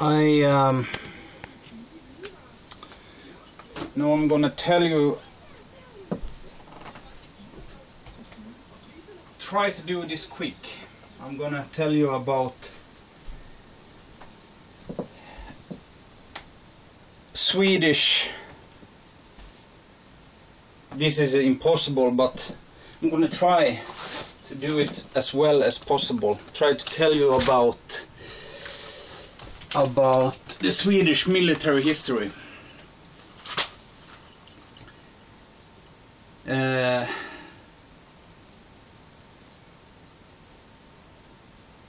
Now I'm gonna tell you, try to do this quick. I'm gonna tell you about Swedish. This is impossible, but I'm gonna try to do it as well as possible. Try to tell you about the Swedish military history.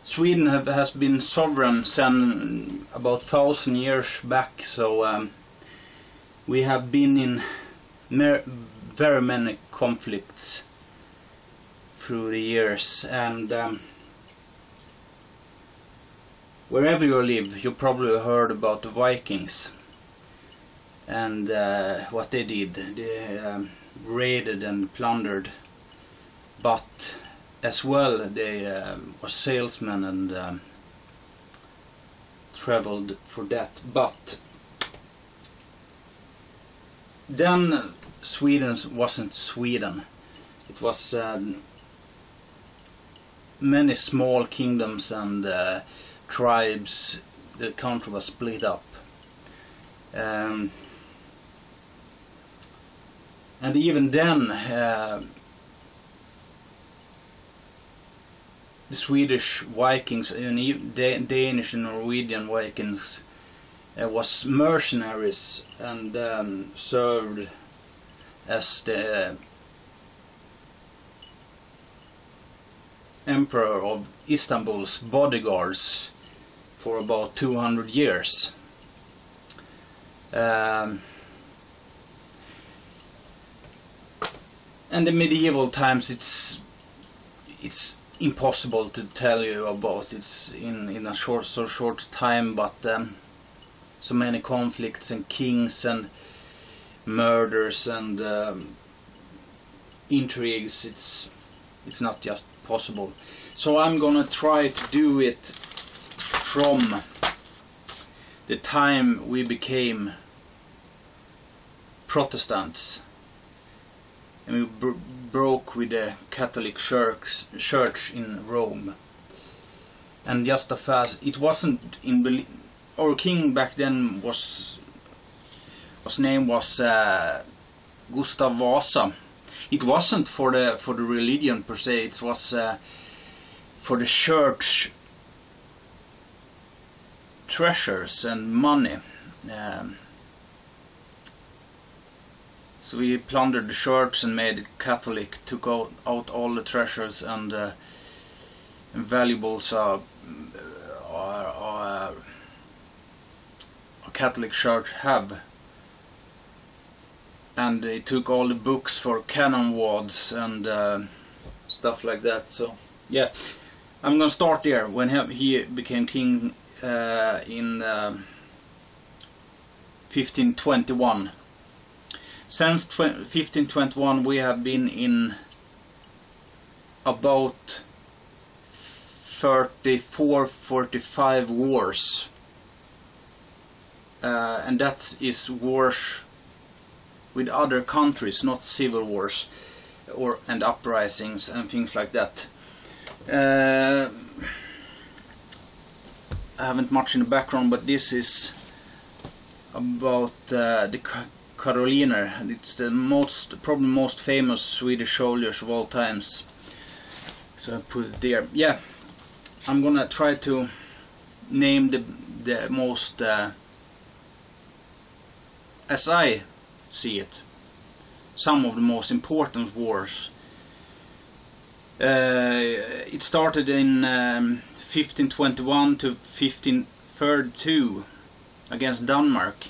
Sweden has been sovereign since about 1,000 years back, so we have been in very many conflicts through the years, and wherever you live, you probably heard about the Vikings and what they did. They raided and plundered, but as well they were salesmen and traveled for that. But then Sweden wasn't Sweden. It was many small kingdoms and tribes. The country was split up, and even then the Swedish Vikings and Danish and Norwegian Vikings was mercenaries and served as the Emperor of Istanbul's bodyguards for about 200 years. And the medieval times, it's impossible to tell you about. It's in a short time, but so many conflicts and kings and murders and intrigues. It's not just possible. So I'm gonna try to do it from the time we became Protestants and we broke with the Catholic Church in Rome. And just a fast, it wasn't in our king back then was name was Gustav Vasa. It wasn't for the religion per se. It was for the church treasures and money. So we plundered the church and made it Catholic, took out all the treasures and valuables a Catholic church have. And they took all the books for canon wards and stuff like that. So yeah, I'm gonna start there when he became king in 1521. Since 1521 we have been in about 34-45 wars, and that is wars with other countries, not civil wars and uprisings and things like that. I haven't much in the background, but this is about the Karoliner. It's the probably most famous Swedish soldiers of all times. So I put it there. Yeah, I'm gonna try to name the most as I see it, some of the most important wars. It started in 1521 to 1532 against Denmark.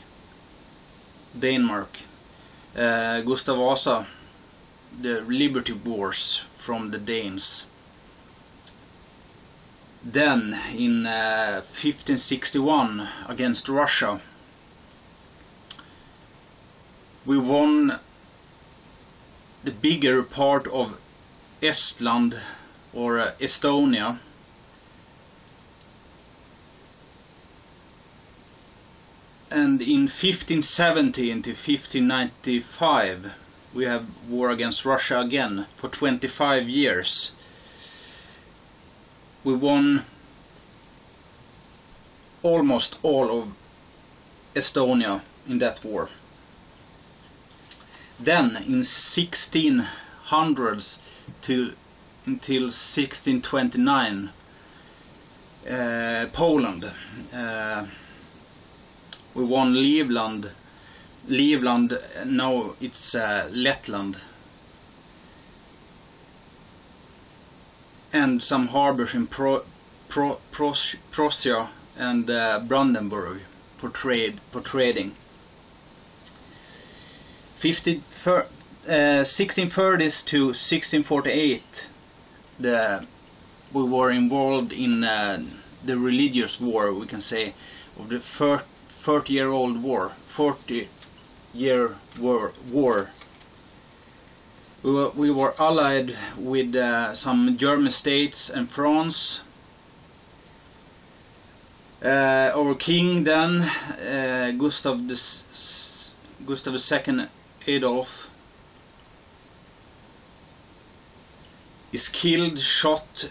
Gustav Vasa, the Liberty Wars from the Danes. Then in 1561 against Russia, we won the bigger part of Estland or Estonia, And in 1517 to 1595 we have war against Russia again for 25 years. We won almost all of Estonia in that war. Then in 1600s until 1629, Poland. We won Livland. Now it's Letland. And some harbors in Prussia and Brandenburg for trading. 1630s to 1648, we were involved in the religious war, we can say, of the 40-year-old war. 40-year war. We were allied with some German states and France. Our king then, Gustav II Adolf, is killed, shot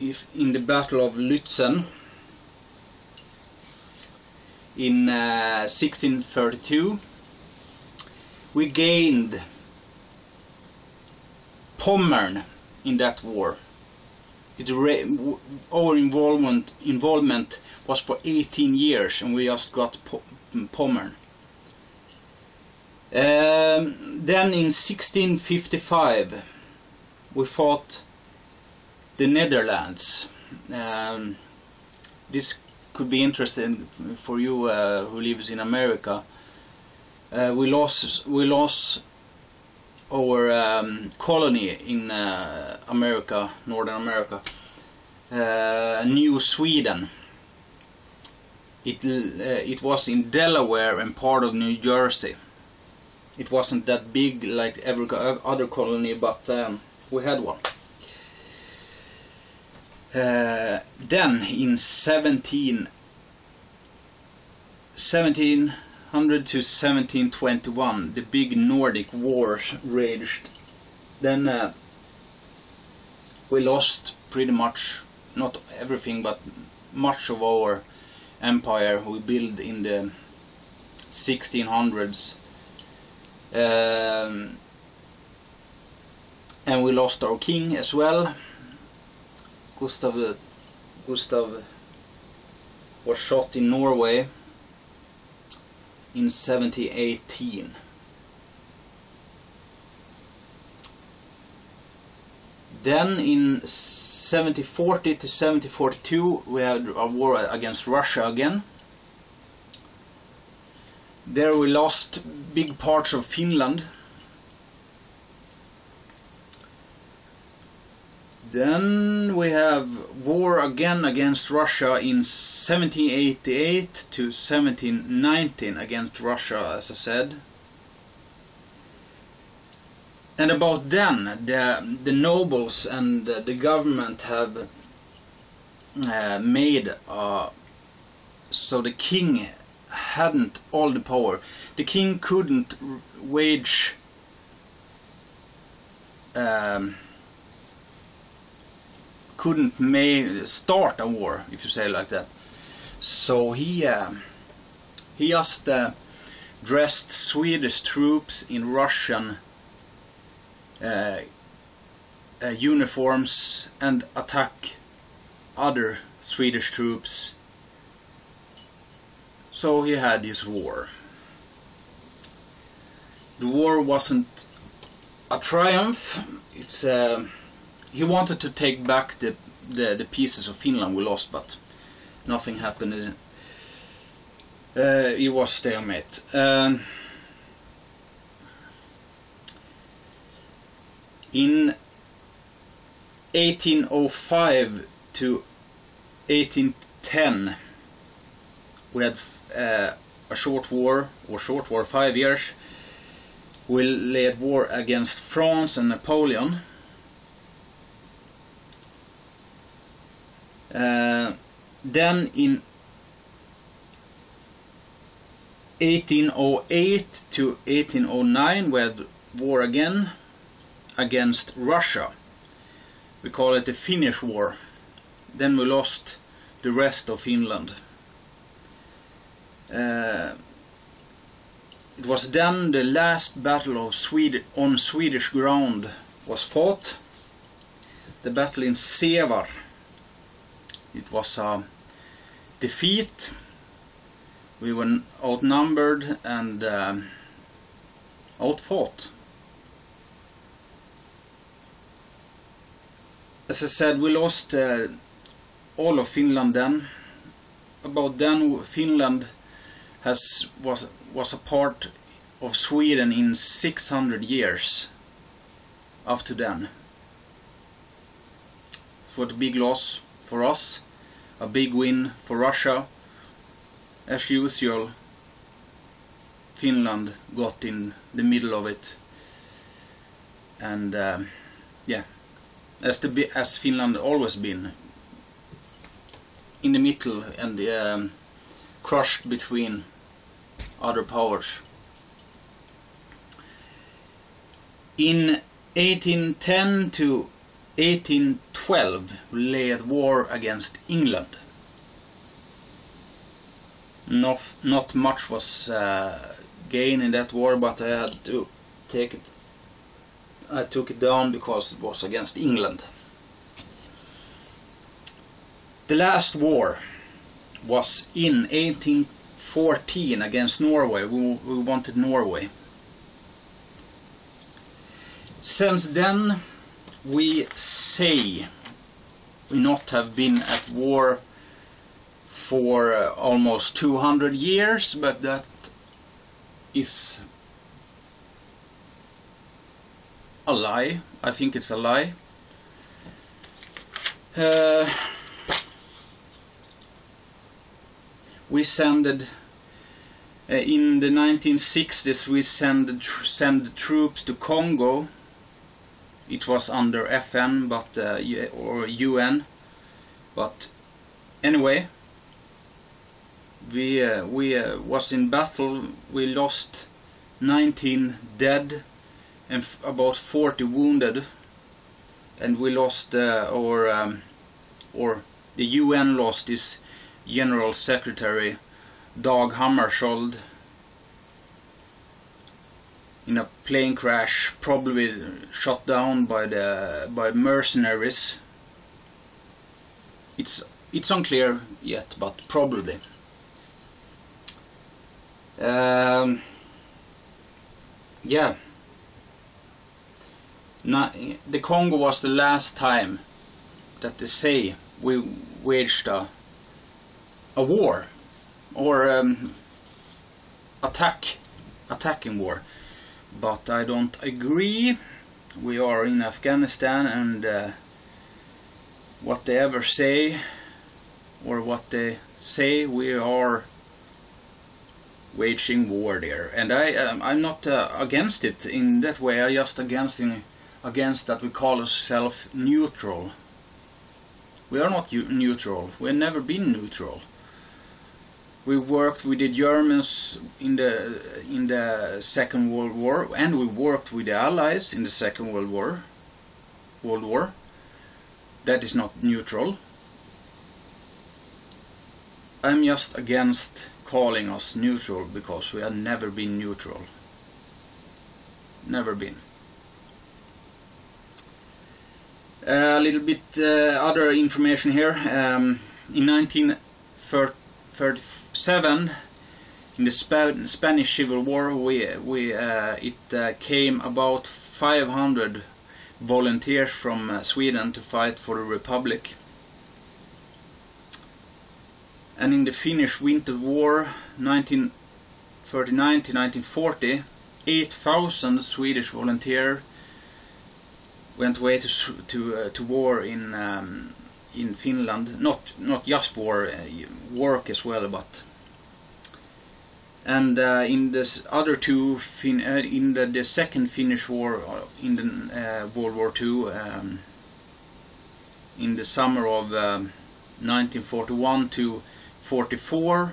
in the Battle of Lützen in 1632. We gained Pommern in that war. Our involvement was for 18 years, and we just got Pommern. Then in 1655 we fought the Netherlands. This could be interesting for you who lives in America. We lost our colony in America, Northern America, New Sweden. It was in Delaware and part of New Jersey. It wasn't that big like every other colony, but we had one. Then in 1700 to 1721, the big Nordic wars raged. Then we lost pretty much, not everything, but much of our empire we built in the 1600s. And we lost our king as well. Gustav was shot in Norway in 1718. Then in 1740 to 1742 we had a war against Russia again. There we lost big parts of Finland. Then we have war again against Russia in 1788 to 1719 against Russia, as I said. And about then, the nobles and the government have made so the king hadn't all the power. The king couldn't wage start a war, if you say it like that. So he just dressed Swedish troops in Russian uniforms and attack other Swedish troops. So he had his war. The war wasn't a triumph. It's he wanted to take back the pieces of Finland we lost, but nothing happened. It was stalemate. In 1805 to 1810 we had a short war, 5 years. We led war against France and Napoleon. Then in 1808 to 1809 we had war again against Russia. We call it the Finnish War. Then we lost the rest of Finland. It was then the last battle of on Swedish ground was fought. The battle in Sevar. It was a defeat. We were outnumbered and outfought. As I said, we lost all of Finland then. About then, Finland was a part of Sweden in 600 years. Up to then, it was a big loss for us, a big win for Russia. As usual, Finland got in the middle of it, and yeah, as Finland always been in the middle and crushed between other powers. In 1810 to 1812 we lay at war against England. Not much was gained in that war, but I had to take it. I took it down because it was against England. The last war was in 1814 against Norway. We wanted Norway. Since then we say we not have been at war for almost 200 years, but that is a lie. I think it's a lie. We sent in the 1960s we sent troops to Congo. It was under FN but or UN, but anyway, we was in battle. We lost 19 dead and about 40 wounded, and we lost or the UN lost its General Secretary Dag Hammarskjöld in a plane crash, probably shot down by mercenaries. It's unclear yet, but probably. Yeah. The Congo was the last time that they say we waged a war or attacking war, but I don't agree. We are in Afghanistan, and what they ever say or what they say, we are waging war there, and I'm not against it in that way. I just against that we call ourselves neutral. We are not neutral. We've never been neutral. We worked with the Germans in the Second World War, and we worked with the Allies in the Second World War. That is not neutral. I'm just against calling us neutral because we have never been neutral. Never been. A little bit other information here. In 1937, in the Spanish Civil War, it came about 500 volunteers from Sweden to fight for the Republic. And in the Finnish Winter War, 1939 to 1940, 8,000 Swedish volunteers went away to war in Finland. Not just war, work as well, but. And in this other two, in the Second Finnish War, in the World War II, in the summer of 1941 to 44,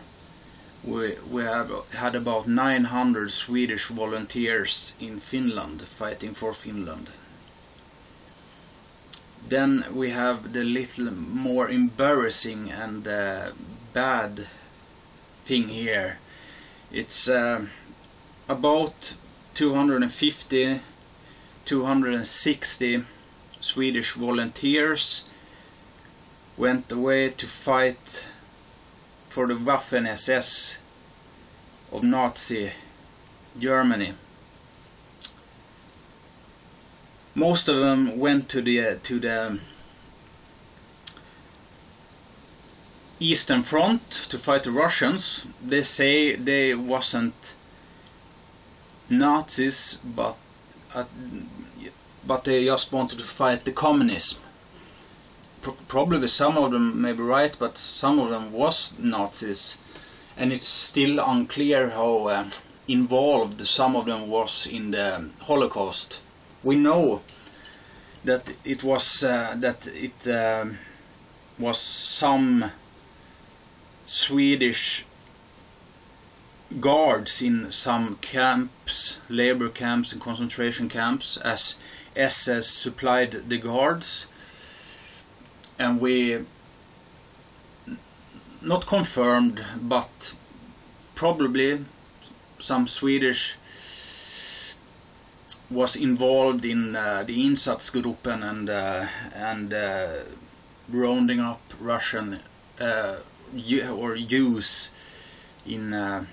we have had about 900 Swedish volunteers in Finland fighting for Finland. Then we have the little more embarrassing and bad thing here. It's about 250, 260 Swedish volunteers went away to fight for the Waffen-SS of Nazi Germany. Most of them went to the Eastern Front to fight the Russians. They say they wasn't Nazis, but they just wanted to fight the communism. Probably some of them may be right, but some of them was Nazis, and it's still unclear how involved some of them was in the Holocaust. We know that it was some Swedish guards in some camps, labor camps and concentration camps, as SS supplied the guards, and we not confirmed, but probably some Swedish was involved in the Insatsgruppen and rounding up Russian or Jews in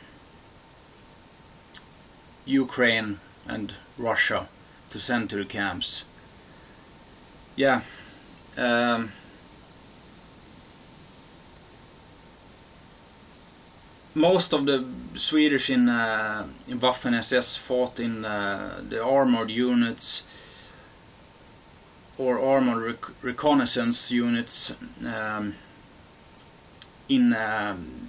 Ukraine and Russia to send to the camps. Yeah. Most of the Swedish in Waffen-SS fought in the armored units or armored reconnaissance units in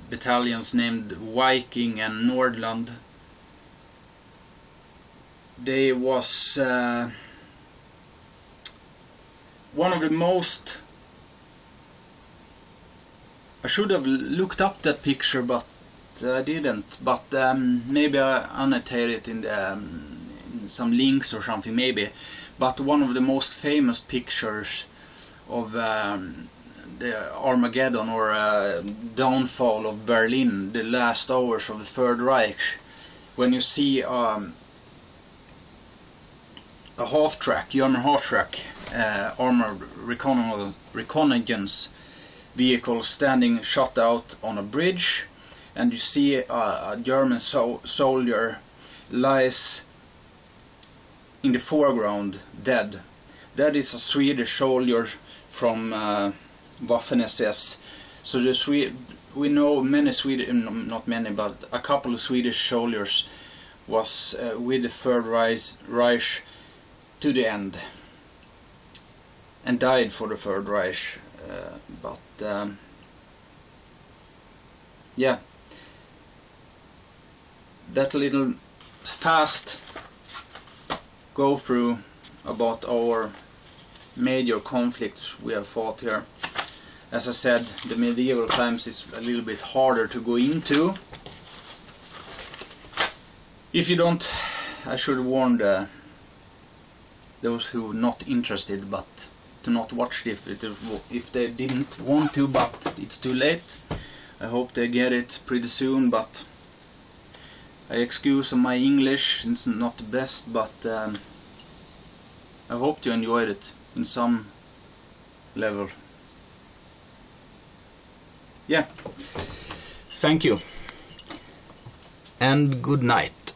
battalions named Viking and Nordland. They was one of the most... I should have looked up that picture, but I didn't. But maybe I annotated it in some links or something, maybe. But one of the most famous pictures of the Armageddon or downfall of Berlin, the last hours of the Third Reich, when you see a half-track, German half-track armored reconnaissance vehicle standing shot out on a bridge, and you see a German soldier lies in the foreground dead. That is a Swedish soldier from Waffen-SS. So we know many Swedish, not many, but a couple of Swedish soldiers was with the Third Reich to the end and died for the Third Reich. Yeah, that little fast go through about our major conflicts we have fought here. As I said, the medieval times is a little bit harder to go into. If you don't, I should warn those who are not interested, but to not watch it if they didn't want to, but it's too late. I hope they get it pretty soon, but I excuse my English, it's not the best, but I hope you enjoyed it in some level. Yeah, thank you and good night.